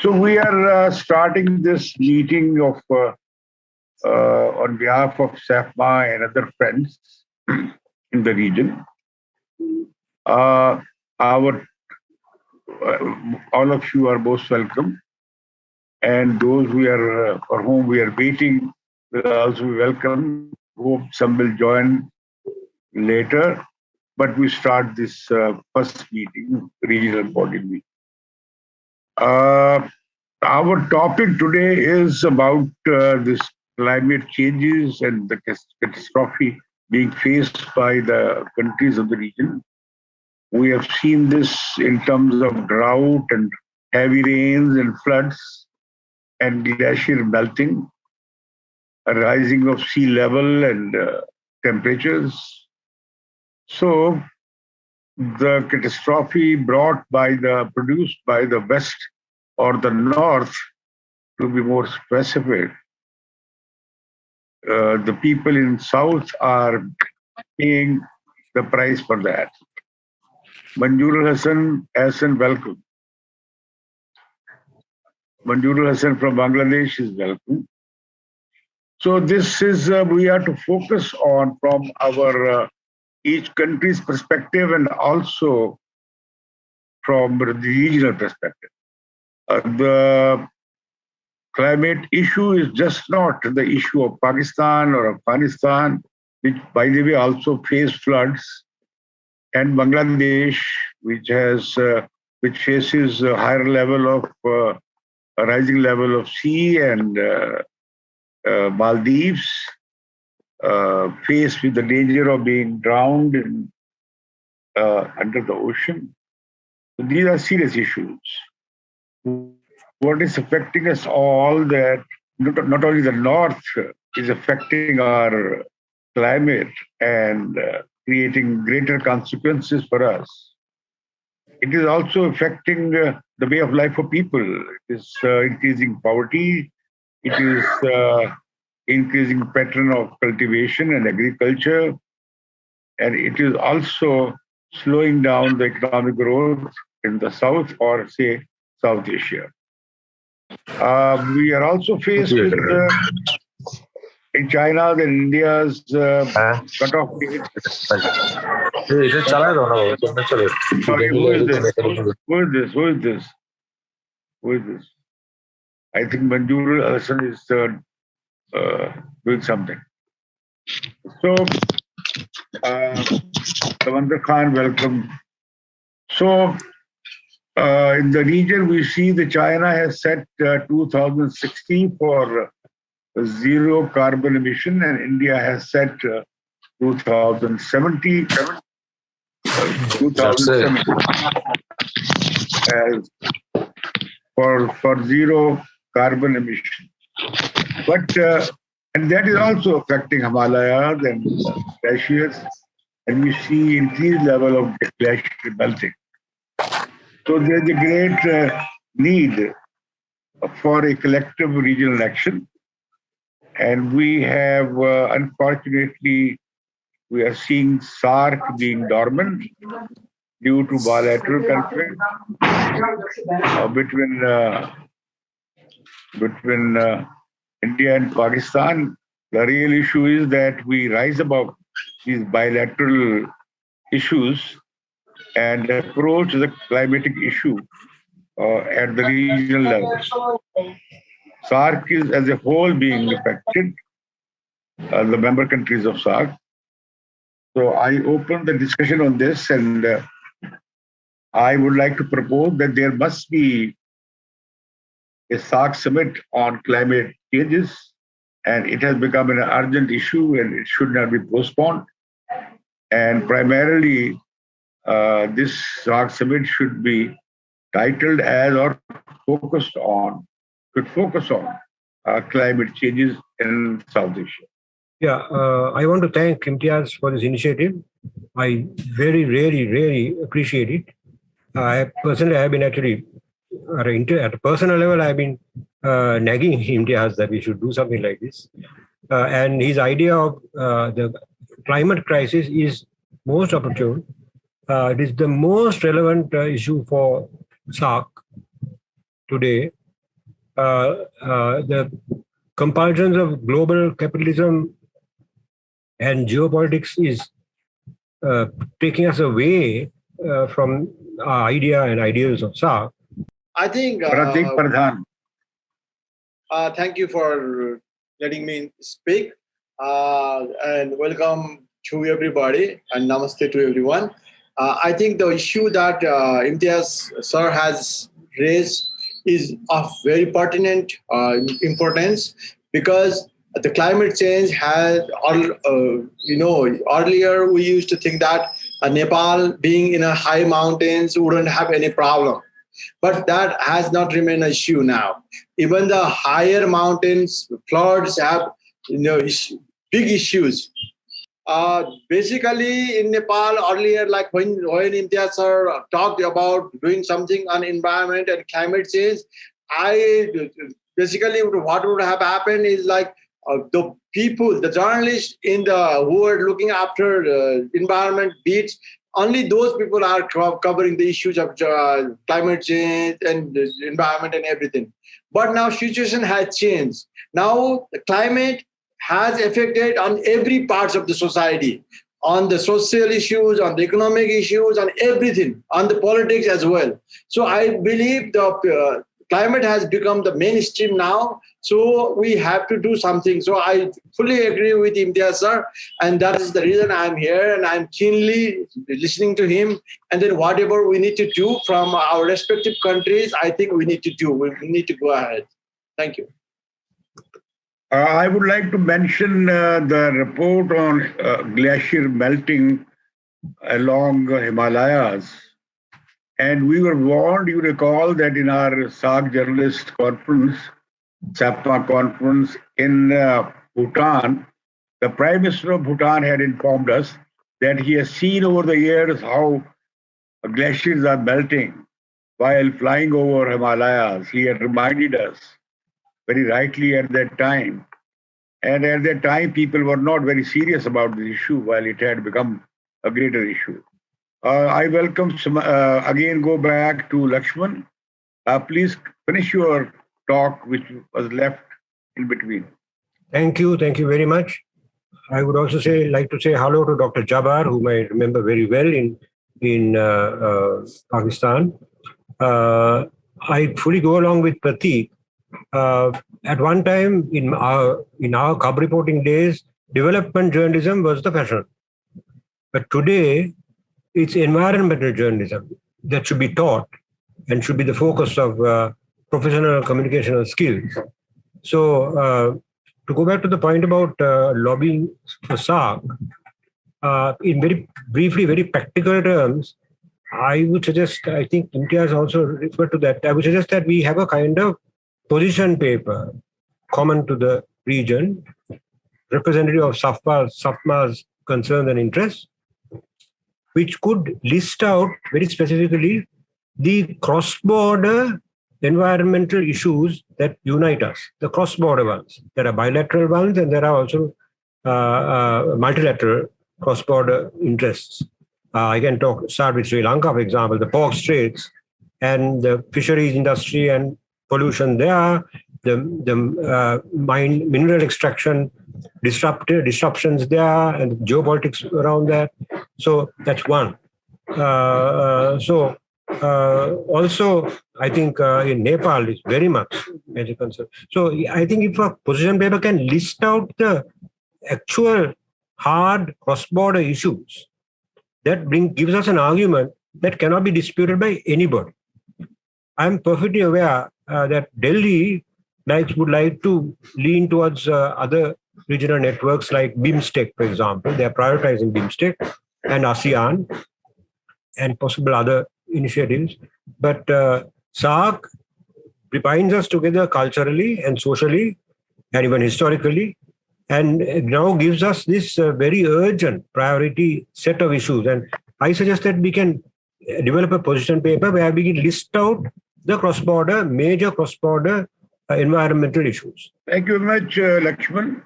So we are starting this meeting of on behalf of SAFMA and other friends in the region. Our all of you are most welcome, and those who are for whom we are waiting will also be welcome. Hope some will join later, but we start this first meeting, regional body meeting. Our topic today is about this climate changes and the catastrophe being faced by the countries of the region. We have seen this in terms of drought and heavy rains and floods and glacier melting, a rising of sea level and temperatures. So the catastrophe produced by the West or the North, to be more specific, the people in South are paying the price for that. Manjurul Hassan, welcome. Manjurul Hassan from Bangladesh is welcome. So this is, we have to focus on from our each country's perspective and also from the regional perspective. The climate issue is just not the issue of Pakistan or Afghanistan, which, by the way, also face floods, and Bangladesh, which faces a higher level of a rising level of sea, and Maldives, faced with the danger of being drowned under the ocean. So these are serious issues. What is affecting us all, that not only the North is affecting our climate and creating greater consequences for us, it is also affecting the way of life for people. It is increasing poverty. It is increasing pattern of cultivation and agriculture. And it is also slowing down the economic growth in the South, or say South Asia. We are also faced with in China, the India's cutoff date. Sorry, who is this? Who is this? I think Manjurul Hassan is doing something. So, Samandar Khan, welcome. So, in the region, we see that China has set 2060 for zero carbon emission, and India has set 2070 as for zero carbon emission. But and that is also affecting Himalayas and glaciers, and we see increased level of glacier melting. So there is a great need for a collective regional action, and we have unfortunately we are seeing SAARC being dormant due to bilateral conflict between India and Pakistan. The real issue is that we rise above these bilateral issues and approach the climatic issue at the regional level. SAARC is as a whole being affected, the member countries of SAARC. So I open the discussion on this, and I would like to propose that there must be a SAARC summit on climate changes, and it has become an urgent issue and it should not be postponed. And primarily, this SAARC summit should be titled as or focus on climate changes in South Asia. Yeah, I want to thank Imtiaz for this initiative. I really appreciate it. I personally have been actually, at a personal level, I've been nagging Imtiaz that we should do something like this. And his idea of the climate crisis is most opportune. It is the most relevant issue for SAARC today. the compulsions of global capitalism and geopolitics is taking us away from our idea and ideals of SAARC. I think, Pratik Pradhan. thank you for letting me speak, and welcome to everybody, and namaste to everyone. I think the issue that Imtiaz sir has raised is of very pertinent importance, because the climate change has, earlier we used to think that Nepal being in a high mountains wouldn't have any problem. But that has not remained an issue now. Even the higher mountains, floods have, big issues. Basically, in Nepal earlier, like when Imtiaz sir talked about doing something on environment and climate change, basically what would have happened is like the people, the journalists who are looking after environment beats, only those people are covering the issues of climate change and environment and everything. But now situation has changed. Now the climate has affected on every parts of the society, on the social issues, on the economic issues, on everything, on the politics as well. So I believe the climate has become the mainstream now. So we have to do something. So I fully agree with Imtiaz sir, and that is the reason I'm here, and I'm keenly listening to him. And then whatever we need to do from our respective countries, I think we need to do. We need to go ahead. Thank you. I would like to mention the report on glacier melting along Himalayas. And we were warned, you recall, that in our SAARC journalist conference, SAFMA conference in Bhutan, the Prime Minister of Bhutan had informed us that he has seen over the years how glaciers are melting while flying over Himalayas. He had reminded us very rightly at that time. And at that time, people were not very serious about the issue, while it had become a greater issue. I welcome, again, go back to Lakshman. Please finish your talk, which was left in between. Thank you very much. I would also like to say hello to Dr. Jabbar, whom I remember very well in Pakistan. I fully go along with Pratik. At one time in our cub reporting days, development journalism was the fashion. But today, it's environmental journalism that should be taught and should be the focus of professional communicational skills. So, to go back to the point about lobbying for SAARC, in very briefly, very practical terms, I would suggest, I think Imtiaz also referred to that, I would suggest that we have a kind of position paper common to the region, representative of SAFMA's concerns and interests, which could list out very specifically the cross-border environmental issues that unite us, the cross-border ones. There are bilateral ones, and there are also multilateral cross-border interests. I can start with Sri Lanka, for example, the pork straits and the fisheries industry and pollution there, the mineral extraction disruptions there, and the geopolitics around that. So that's one. Also, I think in Nepal is very much major concern. So I think if a position paper can list out the actual hard cross-border issues, that gives us an argument that cannot be disputed by anybody. I'm perfectly aware that Delhi would like to lean towards other regional networks like BIMSTEC, for example. They're prioritizing BIMSTEC and ASEAN and possible other initiatives. But SAARC binds us together culturally and socially and even historically, and now gives us this very urgent priority set of issues. And I suggest that we can develop a position paper where we can list out the major cross-border environmental issues. Thank you very much, Lakshman.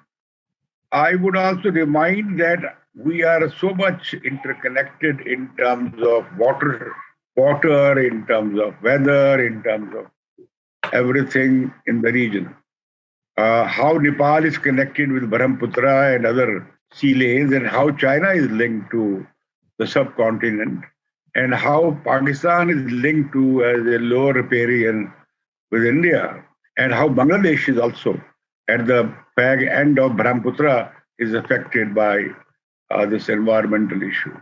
I would also remind that we are so much interconnected in terms of water, in terms of weather, in terms of everything in the region. How Nepal is connected with Brahmaputra and other sea lanes, and how China is linked to the subcontinent, and how Pakistan is linked to as a lower riparian with India, and how Bangladesh is also at the fag end of Brahmaputra is affected by this environmental issue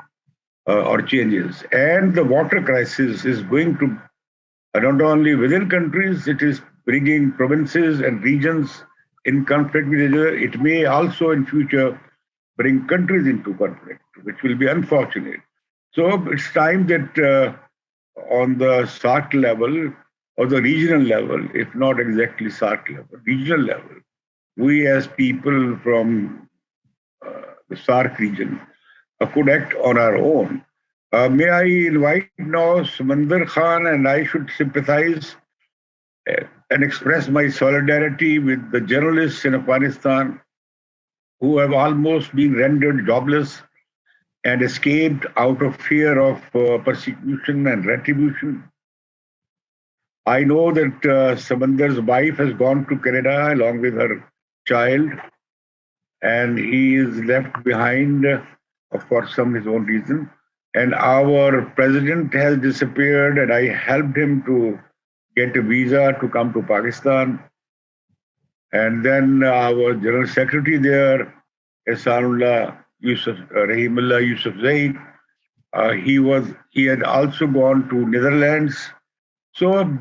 or changes. And the water crisis is going to not only within countries, it is bringing provinces and regions in conflict with each other. It may also in future bring countries into conflict, which will be unfortunate. So it's time that on the SAARC level or the regional level, if not exactly SAARC level, regional level, we as people from the SAARC region could act on our own. May I invite now Samandar Khan, and I should sympathize and express my solidarity with the journalists in Afghanistan who have almost been rendered jobless and escaped out of fear of persecution and retribution. I know that Samandar's wife has gone to Canada along with her child, and he is left behind for some his own reason. And our president has disappeared, and I helped him to get a visa to come to Pakistan. And then our general secretary there, Rahimullah Yusuf Zaid, he had also gone to Netherlands. So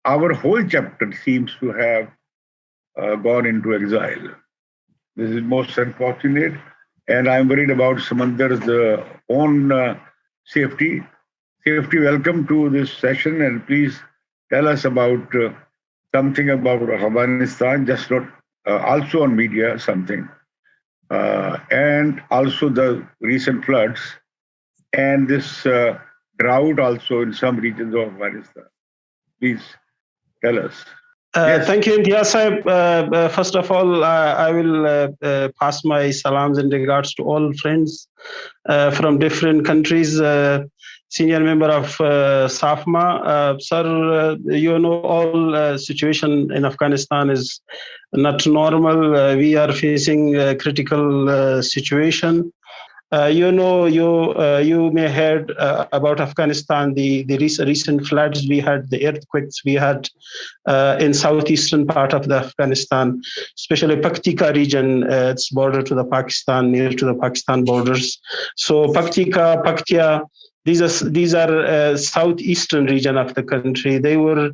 our whole chapter seems to have gone into exile. This is most unfortunate, and I'm worried about Samandar's own safety. Welcome to this session, and please tell us about something about Afghanistan, just not also on media something, and also the recent floods and this drought also in some regions of Afghanistan. Please tell us. Yes. Thank you, Imtiaz Sahib. First of all, I will pass my salams in regards to all friends from different countries. Senior member of SAFMA. Sir, you know all situation in Afghanistan is not normal. We are facing a critical situation. You may heard about Afghanistan, the recent floods we had, the earthquakes we had in southeastern part of the Afghanistan, especially Paktika region. It's border to the Pakistan, near to the Pakistan borders. So Paktika, Paktia, these are southeastern region of the country. There were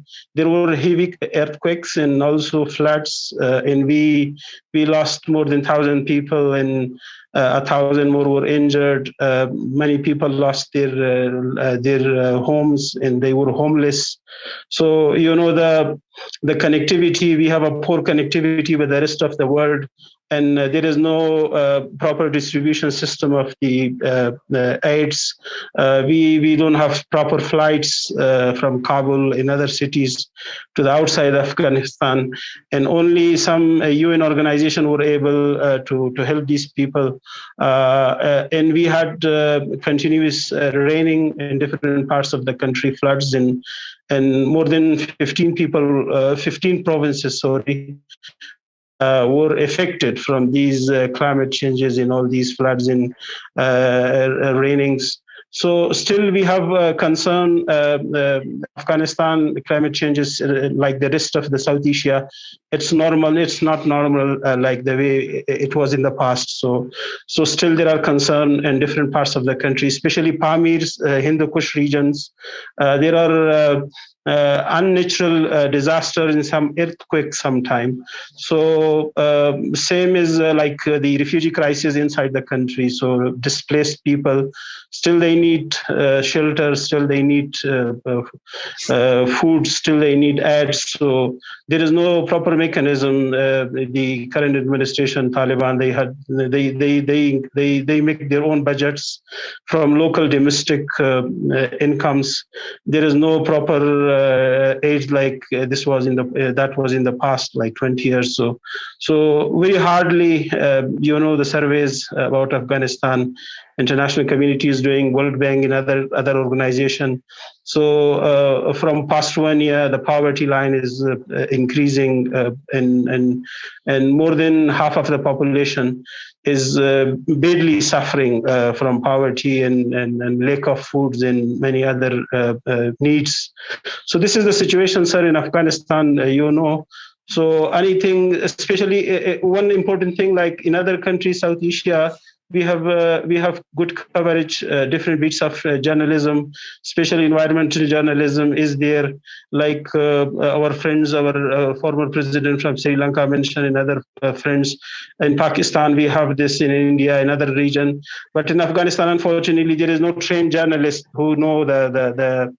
heavy earthquakes and also floods, and we lost more than 1,000 people, and 1,000 more were injured. Many people lost their homes, and they were homeless. So the connectivity, we have a poor connectivity with the rest of the world, and there is no proper distribution system of the aids. We don't have proper flights from Kabul and other cities to the outside of Afghanistan, and only some UN organization were able to help these people. And we had continuous raining in different parts of the country, floods and more than 15 provinces, were affected from these climate changes and all these floods and rainings. So still we have concern. Afghanistan climate changes like the rest of the South Asia. It's normal. It's not normal like the way it was in the past. So still there are concern in different parts of the country, especially Pamir's, Hindu Kush regions. There are unnatural disaster and some earthquakes sometime. So same is like the refugee crisis inside the country. So displaced people, still they need shelter, still they need food, still they need ads. So there is no proper mechanism. The current administration, Taliban, they make their own budgets from local domestic incomes. There is no proper age like this was that was in the past, like 20 years. So very hardly, the surveys about Afghanistan, international community is doing, World Bank and other organization. So from past 1 year, the poverty line is increasing, and more than half of the population is badly suffering from poverty and lack of foods and many other needs. So this is the situation, sir, in Afghanistan, So anything, especially one important thing, like in other countries, South Asia, we have good coverage, different bits of journalism, especially environmental journalism is there. Like our friends, our former president from Sri Lanka mentioned, and other friends. In Pakistan, we have this in India, another region. But in Afghanistan, unfortunately, there is no trained journalist who know the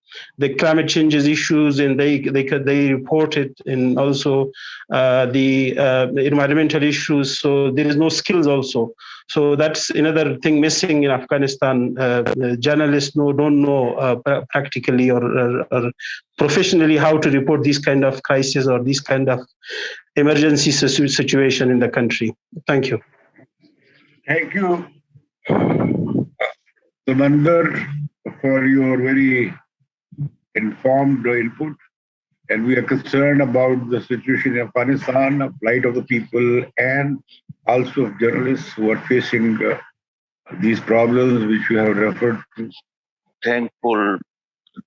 climate changes issues, and they report it, and also the environmental issues. So there is no skills also. So that's another thing missing in Afghanistan. Journalists don't know practically or professionally how to report these kind of crises or these kind of emergency situation in the country. Thank you. Thank you, Samandar, for your very informed input. And we are concerned about the situation in Afghanistan, the plight of the people, and also of journalists who are facing these problems which you have referred to. Thankful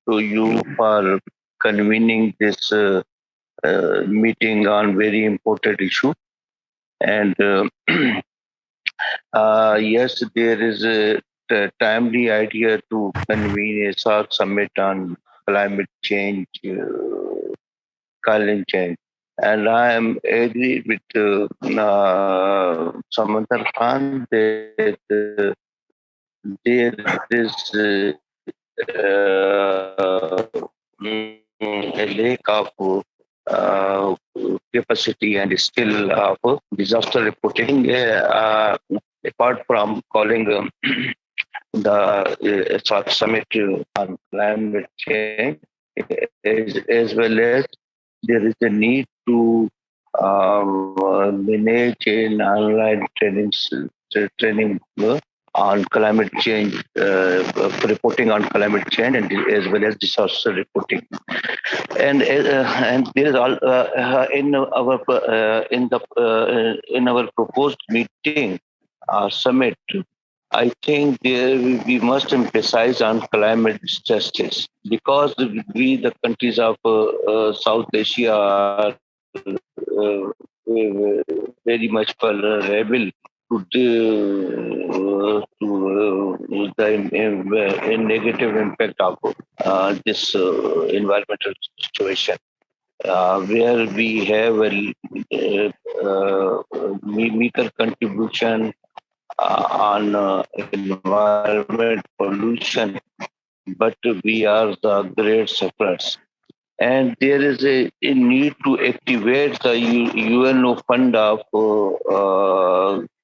to you for convening this meeting on very important issue. And yes, there is a timely idea to convene a SAARC summit on climate change. And I am agree with Samandar Khan that there is a lack of capacity and skill of disaster reporting. Apart from calling the SAARC summit on climate change, as well as there is a need to manage an online training on climate change, reporting on climate change, and as well as disaster reporting. And there is all in our proposed meeting summit. I think we must emphasize on climate justice, because we, the countries of South Asia, are very much vulnerable to the negative impact of this environmental situation, where we have a meager contribution on environment pollution, but we are the great sufferers. And there is a need to activate the UNO fund of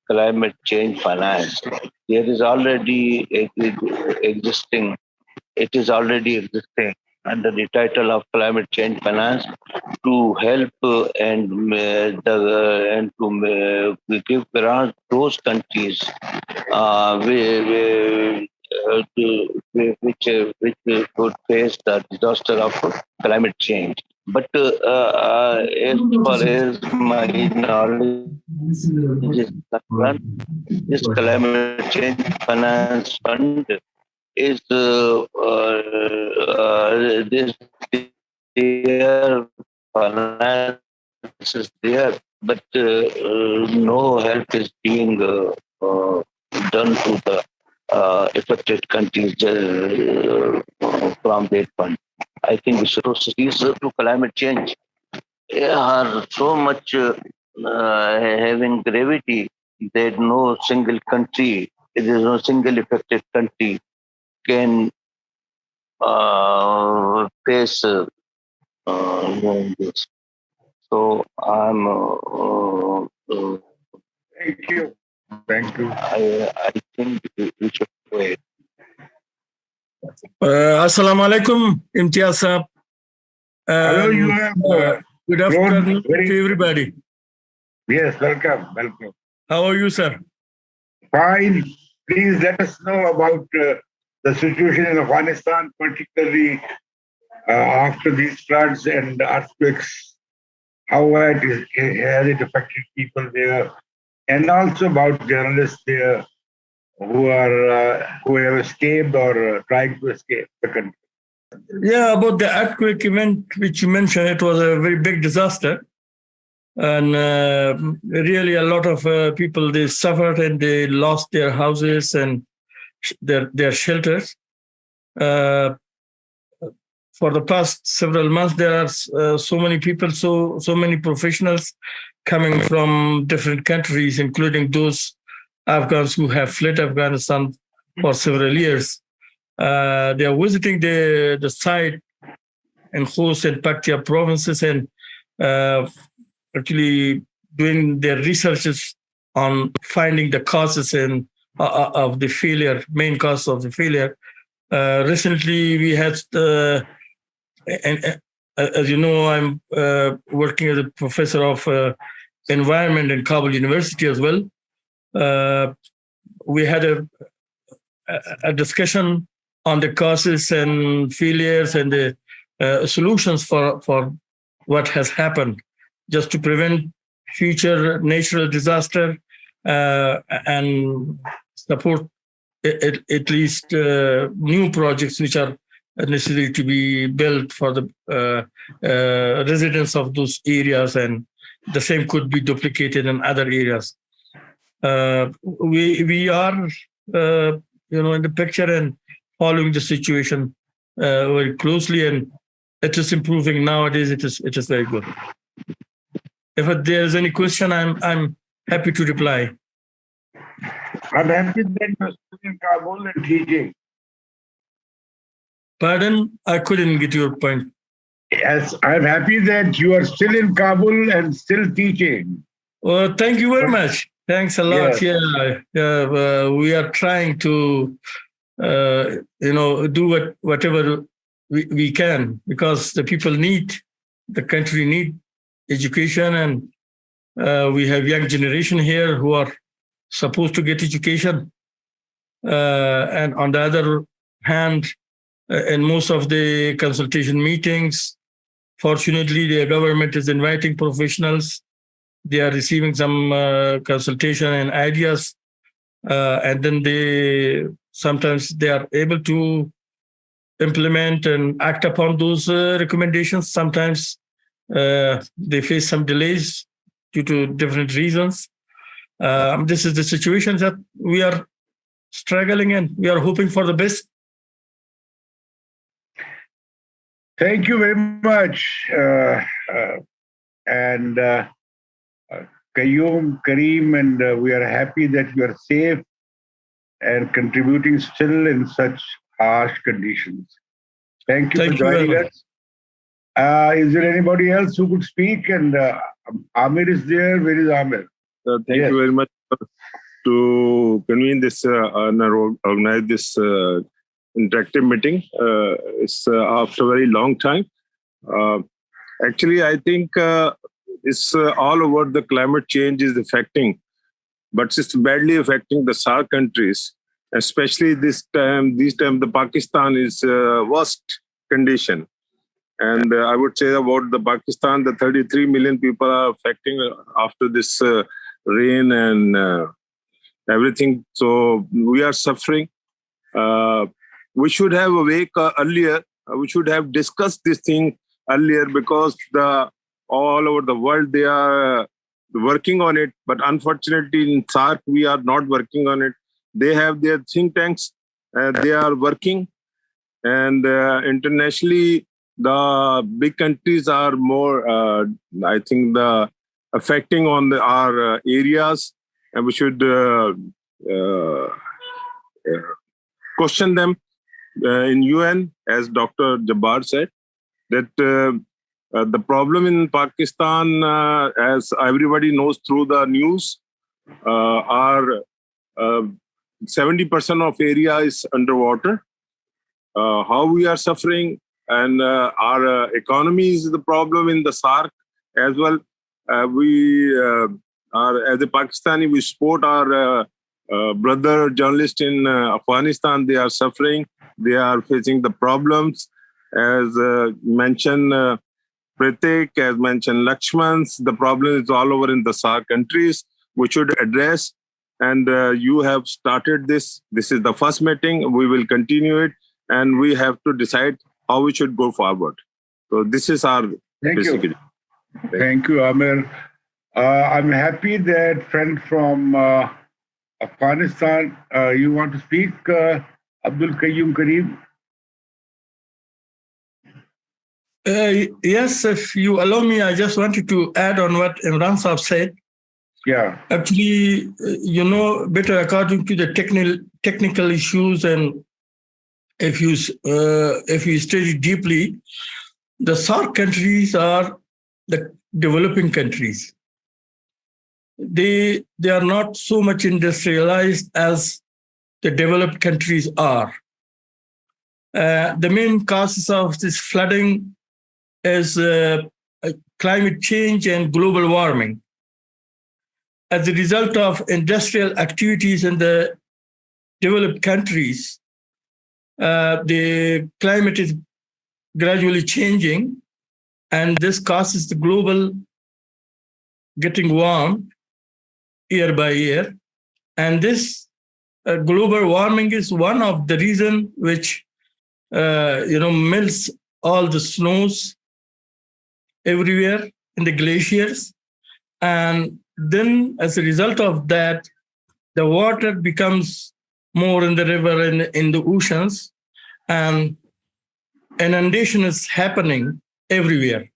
climate change finance. There is already existing. It is already existing under the title of climate change finance to help and to give grants to those countries which could face the disaster of climate change. But as far as my knowledge is concerned, this climate change finance fund is this their finance is there, but no help is being done to the affected countries from that fund. I think resources to climate change are so much having gravity that no single country, there is no single affected country can face this. So I'm. Thank you. Thank you. I think we should go ahead. Assalamu alaikum, Imtiaz Saab. Hello, you have. Good afternoon to everybody. Yes, welcome. How are you, sir? Fine. please let us know about the situation in Afghanistan, particularly after these floods and earthquakes. How has it affected people there, and also about journalists there who have escaped or trying to escape the country. Yeah, about the earthquake event which you mentioned, it was a very big disaster. And really a lot of people, they suffered and they lost their houses and their shelters. For the past several months, there are so many people, so many professionals coming from different countries, including those Afghans who have fled Afghanistan for several years. They are visiting the site in Khost and Paktia provinces and actually doing their researches on finding the causes of the failure, main cause of the failure. Recently, we had, as you know, I'm working as a professor of environment in Kabul University as well. We had a discussion on the causes and failures and the solutions for what has happened, just to prevent future natural disaster and support at least new projects which are necessary to be built for the residents of those areas, and the same could be duplicated in other areas. We are in the picture and following the situation very closely, and it is improving nowadays. It is very good. If there is any question, I'm happy to reply. I'm happy that you're still in Kabul and teaching. Pardon? I couldn't get your point. Yes, I'm happy that you are still in Kabul and still teaching. Well, thank you very much. Thanks a lot. Yes. We are trying to, do whatever we can, because the people the country need education, and we have young generation here who are supposed to get education. And on the other hand, in most of the consultation meetings, fortunately, the government is inviting professionals. They are receiving some consultation and ideas, and then sometimes they are able to implement and act upon those recommendations. Sometimes they face some delays due to different reasons. This is the situation that we are struggling, and we are hoping for the best. Thank you very much. And Qayyum, Kareem, and we are happy that you are safe and contributing still in such harsh conditions. Thank you for joining us. Is there anybody else who could speak? And Amir is there. Where is Amir? Thank you very much to convene this and organize this interactive meeting. It's after a very long time. Actually, I think it's all over the climate change is affecting, but it's badly affecting the SAARC countries, especially this time the Pakistan is worst condition. And I would say about the Pakistan, the 33 million people are affecting after this rain and everything. So we are suffering. We should have awake earlier. We should have discussed this thing earlier, because all over the world they are working on it. But unfortunately in SAARC, we are not working on it. They have their think tanks. They are working. And internationally, the big countries are more, I think, affecting on our areas, and we should question them in UN, as Dr. Jabbar said, that the problem in Pakistan, as everybody knows through the news, are 70% of area is underwater. How we are suffering, and our economy is the problem in the SAARC as well. We are, as a Pakistani, we support our brother journalists in Afghanistan, they are suffering. They are facing the problems. As mentioned Pratik, as mentioned Lakshman's, the problem is all over in the SAARC countries, we should address. And you have started this. This is the first meeting. We will continue it. And we have to decide how we should go forward. So this is our basically. Thank you, Amir. I'm happy that friend from Afghanistan, you want to speak, Abdul Qayyum Kareem? Yes, if you allow me, I just wanted to add on what Imran Saab said. Yeah. Actually, better according to the technical issues, and if you study deeply, the SAARC countries are the developing countries. They are not so much industrialized as the developed countries are. The main causes of this flooding is climate change and global warming. As a result of industrial activities in the developed countries, the climate is gradually changing, and this causes the global getting warm year by year. And this global warming is one of the reasons which melts all the snows everywhere in the glaciers. And then as a result of that, the water becomes more in the river and in the oceans, and inundation is happening everywhere.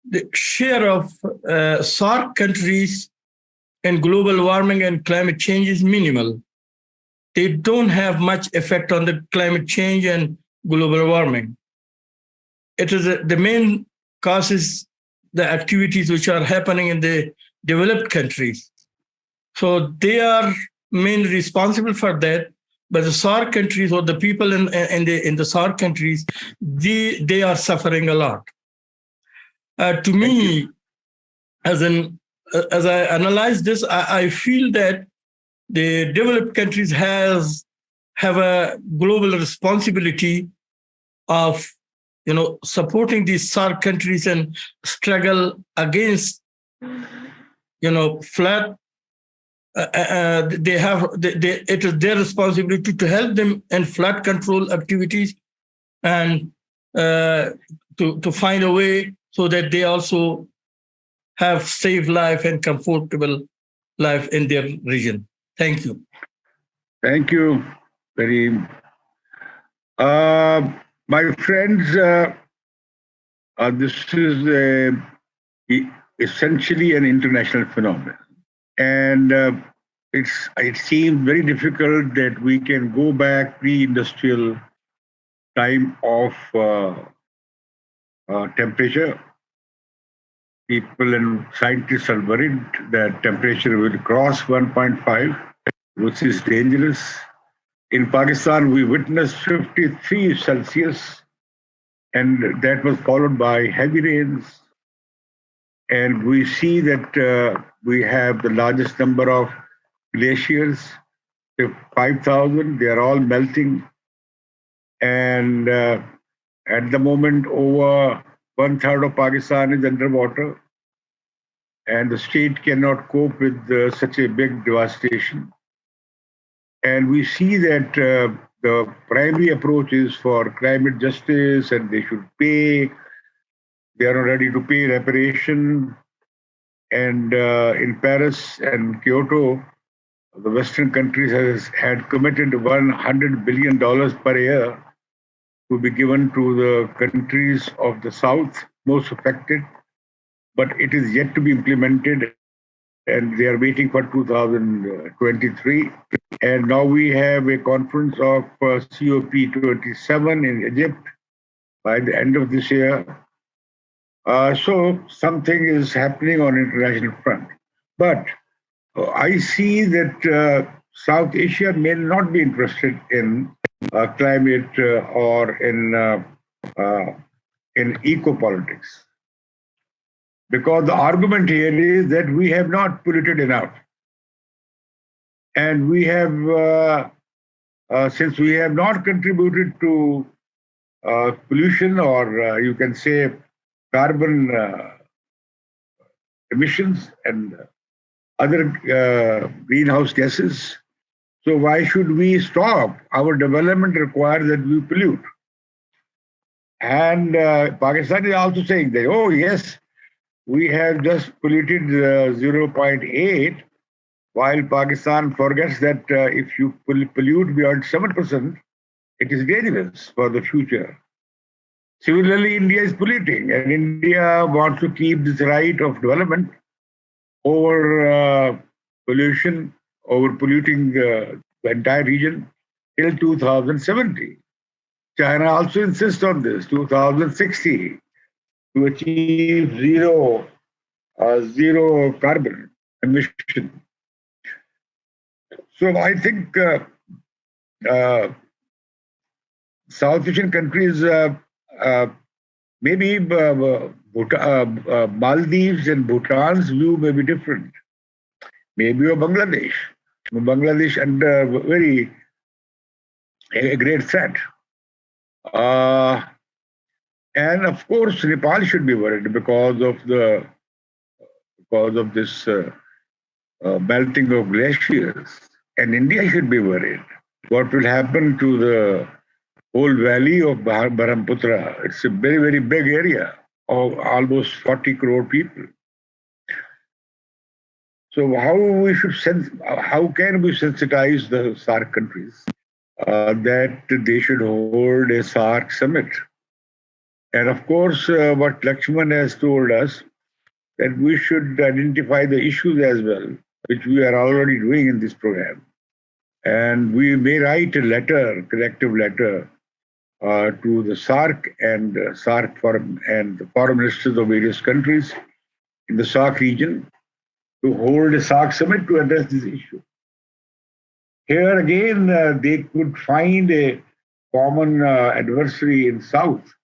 The share of SAARC countries in global warming and climate change is minimal. They don't have much effect on the climate change and global warming. It is the main causes the activities which are happening in the developed countries. So they are mainly responsible for that. But the SAARC countries, or the people in the SAARC countries, they are suffering a lot. To me, as I analyze this, I feel that the developed countries have a global responsibility of supporting these SAARC countries and struggle against flood. It is their responsibility to help them in flood control activities, and to find a way so that they also have safe life and comfortable life in their region. Thank you. Thank you, Kareem. My friends, this is essentially an international phenomenon. And it seems very difficult that we can go back pre-industrial time of temperature. People and scientists are worried that temperature will cross 1.5, which is dangerous. In Pakistan, we witnessed 53 Celsius, and that was followed by heavy rains. And we see that we have the largest number of glaciers, 5,000. They are all melting. And at the moment, over 1/3 of Pakistan is underwater. And the state cannot cope with such a big devastation. And we see that the primary approach is for climate justice, and they should pay. They are not ready to pay reparation. And in Paris and Kyoto, the Western countries had committed $100 billion per year to be given to the countries of the South most affected, but it is yet to be implemented, and they are waiting for 2023. And now we have a conference of COP27 in Egypt by the end of this year. So something is happening on international front. But I see that South Asia may not be interested in climate or in eco-politics. Because the argument here is that we have not polluted enough. And we have, since we have not contributed to pollution, or you can say carbon emissions and other greenhouse gases, so why should we stop? Our development requires that we pollute. And Pakistan is also saying that, oh yes, we have just polluted 0.8, while Pakistan forgets that if you pollute beyond 7%, it is dangerous for the future. Similarly, India is polluting, and India wants to keep this right of development over pollution, over polluting the entire region till 2070. China also insists on this, 2060, to achieve zero carbon emission. So I think South Asian countries, maybe Maldives and Bhutan's view may be different. Maybe of Bangladesh. Bangladesh under a great threat. And of course, Nepal should be worried because of this melting of glaciers. And India should be worried. What will happen to the whole valley of Brahmaputra? It's a very, very big area of almost 40 crore people. So how can we sensitize the SAARC countries that they should hold a SAARC summit? And of course, what Lakshman has told us, that we should identify the issues as well, which we are already doing in this program. And we may write a letter, collective letter, to the SAARC and SAARC forum and the foreign ministers of various countries in the SAARC region to hold a SAARC summit to address this issue. Here again, they could find a common adversary in South,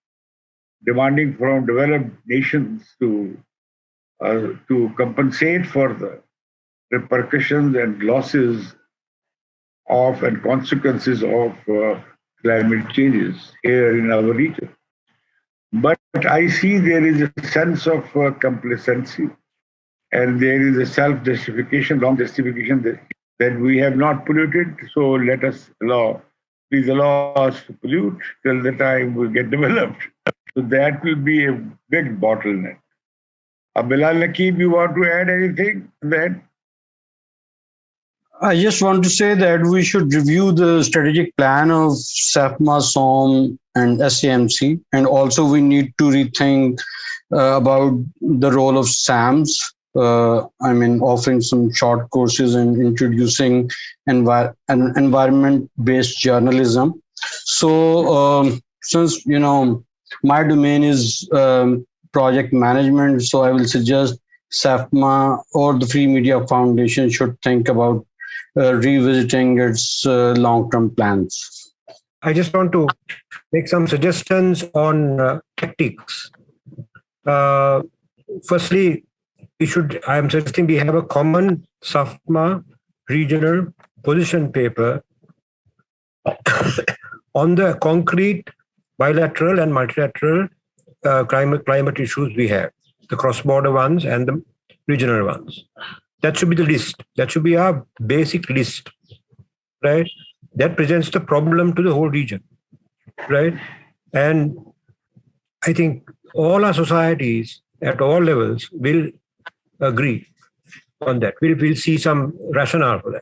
demanding from developed nations to compensate for the repercussions and losses of and consequences of climate changes here in our region. But I see there is a sense of complacency, and there is a self-justification, wrong justification that we have not polluted, so please allow us to pollute till the time we get developed. So that will be a big bottleneck. Bilal Nakeem, you want to add anything to that? I just want to say that we should review the strategic plan of SAFMA, SOM, and SAMC, and also we need to rethink about the role of SAMs. Offering some short courses and introducing environment-based journalism. So, since my domain is project management, so I will suggest SAFMA or the Free Media Foundation should think about revisiting its long-term plans. I just want to make some suggestions on tactics. Firstly, I am suggesting we have a common SAFMA regional position paper on the concrete bilateral and multilateral climate issues we have, the cross-border ones and the regional ones. That should be the list. That should be our basic list, right? That presents the problem to the whole region, right? And I think all our societies at all levels will agree on that. We'll see some rationale for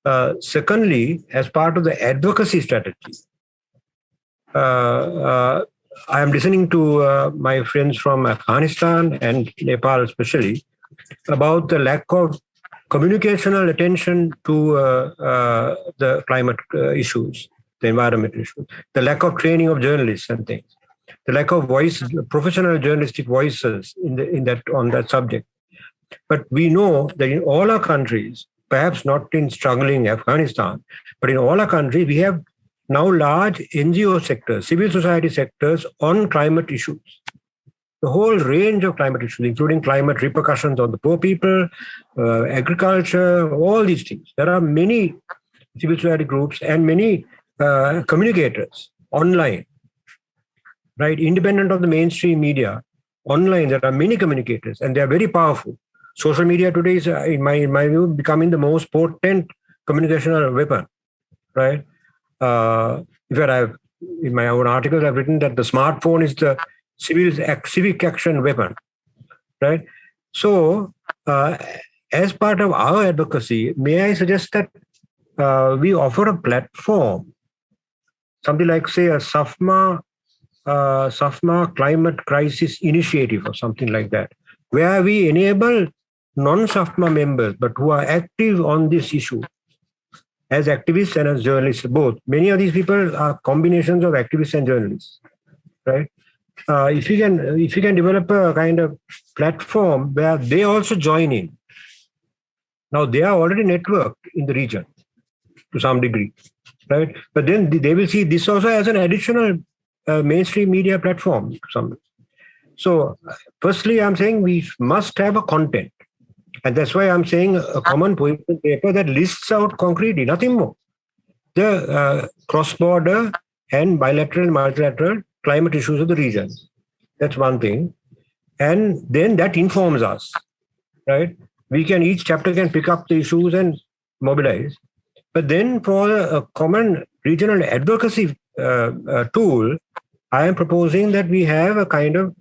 that. Secondly, as part of the advocacy strategy, I am listening to my friends from Afghanistan and Nepal especially about the lack of communicational attention to the climate issues, the environment issues, the lack of training of journalists and things, the lack of professional journalistic voices on that subject. But we know that in all our countries, perhaps not in struggling Afghanistan, but in all our countries, we have now large NGO sectors, civil society sectors on climate issues. the whole range of climate issues, including climate repercussions on the poor people, agriculture, all these things. There are many civil society groups and many communicators online, right? Independent of the mainstream media, online there are many communicators and they are very powerful. Social media today is, in my view, becoming the most potent communicational weapon, right? In my own articles, I've written that the smartphone is the civic action weapon, right? So, as part of our advocacy, may I suggest that we offer a platform, something like, say, a SAFMA Climate Crisis Initiative or something like that, where we enable non-SAFMA members, but who are active on this issue, as activists and as journalists, both. Many of these people are combinations of activists and journalists, right? If you can develop a kind of platform where they also join in. Now they are already networked in the region to some degree, right? But then they will see this also as an additional mainstream media platform. So, firstly, I'm saying we must have a content. And that's why I'm saying a common position paper that lists out concretely, nothing more, the cross-border and bilateral and multilateral climate issues of the region. That's one thing. And then that informs us, right? Each chapter can pick up the issues and mobilize. But then for a common regional advocacy tool, I am proposing that we have a kind of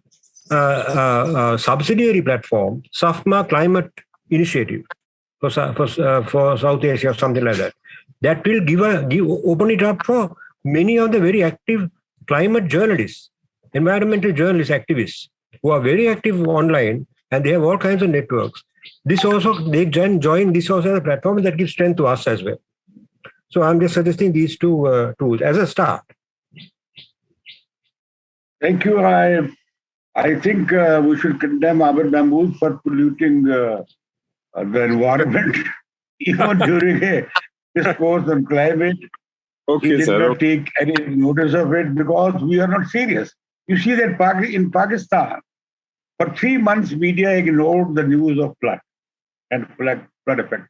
subsidiary platform, SAFMA Climate Initiative for South Asia or something like that. That will open it up for many of the very active climate journalists, environmental journalists, activists who are very active online and they have all kinds of networks. This also, they can join this also as a platform that gives strength to us as well. So I'm just suggesting these two tools as a start. Thank you. I think we should condemn Amir Mahmood for polluting the environment, even during a discourse on climate. Okay, he did sir. not take any notice of it because we are not serious. You see that in Pakistan, for 3 months, media ignored the news of flood and flood effect.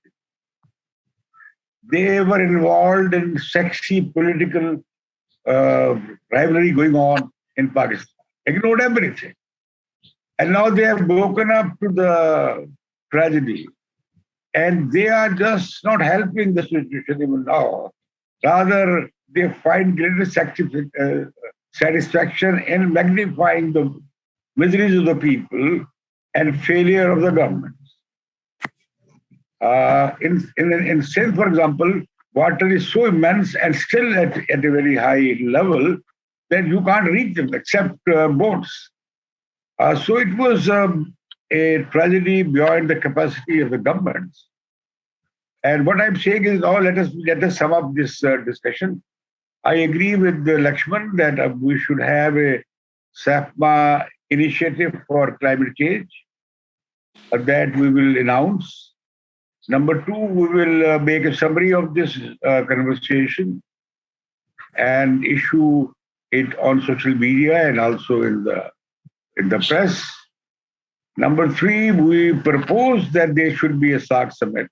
They were involved in sexy political rivalry going on in Pakistan. Ignored everything. And now they have woken up to the tragedy. And they are just not helping the situation even now. Rather, they find greater satisfaction in magnifying the miseries of the people and failure of the government. In Sindh, for example, water is so immense and still at a very high level that you can't reach them except boats. So it was a tragedy beyond the capacity of the governments. And what I'm saying is, let us sum up this discussion. I agree with Lakshman that we should have a SAFMA initiative for climate change that we will announce. Number 2, we will make a summary of this conversation and issue it on social media and also in the press. Number 3, we propose that there should be a SAARC summit,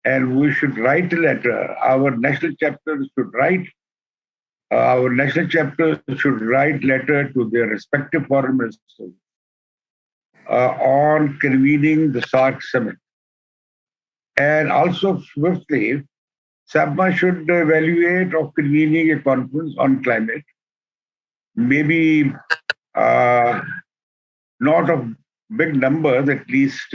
and we should write a letter. Our national chapters should write letter to their respective foreign ministers on convening the SAARC summit. And also, fifthly, SAFMA should evaluate of convening a conference on climate. Maybe not of big numbers, at least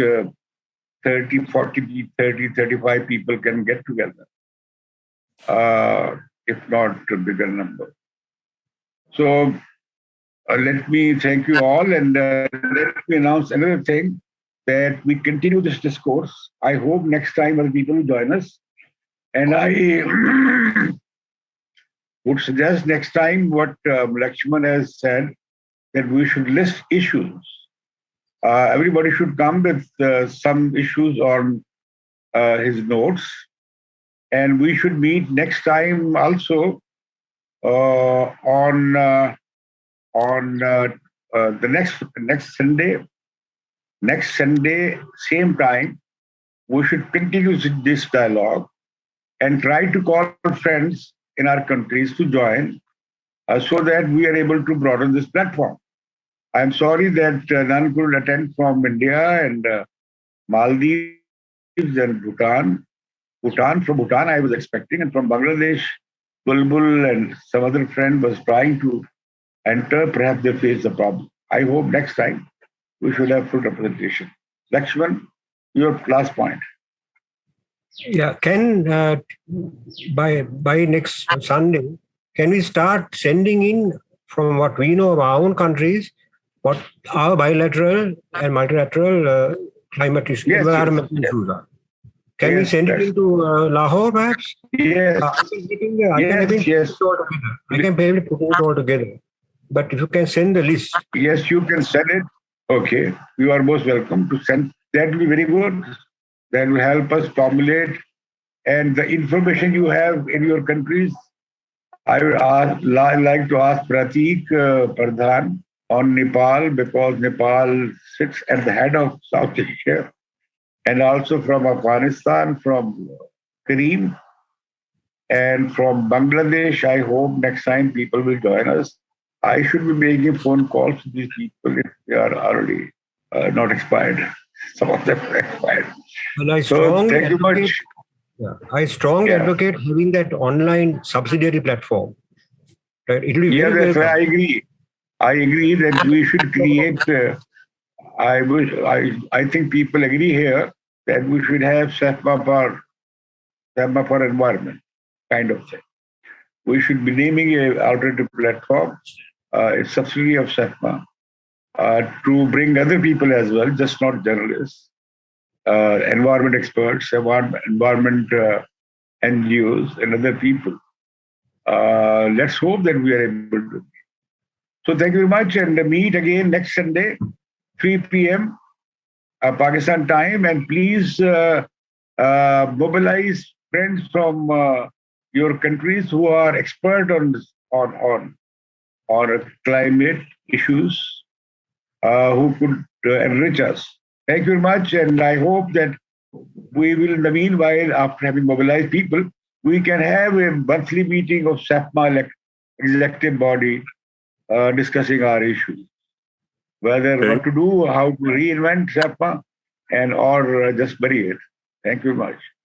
30, 40, 30, 35 people can get together, if not a bigger number. So let me thank you all, and let me announce another thing, that we continue this discourse. I hope next time other people will join us. And I would suggest next time what Lakshman has said, that we should list issues. Everybody should come with some issues on his notes. And we should meet next time also on the next Sunday, same time, we should continue this dialogue and try to call friends in our countries to join so that we are able to broaden this platform. I'm sorry that none could attend from India and Maldives and Bhutan. From Bhutan, I was expecting, and from Bangladesh, Bulbul and some other friend was trying to enter. Perhaps they face the problem. I hope next time we should have full representation. Lakshman, your last point. Yeah, can by next Sunday, can we start sending in from what we know of our own countries, what our bilateral and multilateral climate issues, environmental issues are? Can we send it into Lahore, perhaps? Yes. I can put it all together. But if you can send the list. Yes, you can send it. Okay. You are most welcome to send. That will be very good. That will help us formulate. And the information you have in your countries, I would like to ask Pratik Pradhan on Nepal, because Nepal sits at the head of South Asia. And also from Afghanistan, from Kareem, and from Bangladesh. I hope next time people will join us. I should be making phone calls to these people if they are already not expired. Some of them are expired. And I thank you much. Yeah, I strongly advocate having that online subsidiary platform. Right? It will be very I agree. I agree that we should create. I think people agree here that we should have SAFMA for environment kind of thing. We should be naming an alternative platform, a subsidiary of SAFMA, to bring other people as well, just not journalists, environment experts, environment NGOs, and other people. Let's hope that we are able to. So thank you very much, and meet again next Sunday, 3 p.m. Pakistan time, and please mobilize friends from your countries who are expert on climate issues, who could enrich us. Thank you very much, and I hope that we will, in the meanwhile, after having mobilized people, we can have a monthly meeting of SAFMA executive body discussing our issues. Whether what to do, how to reinvent SAFMA, or just bury it. Thank you very much.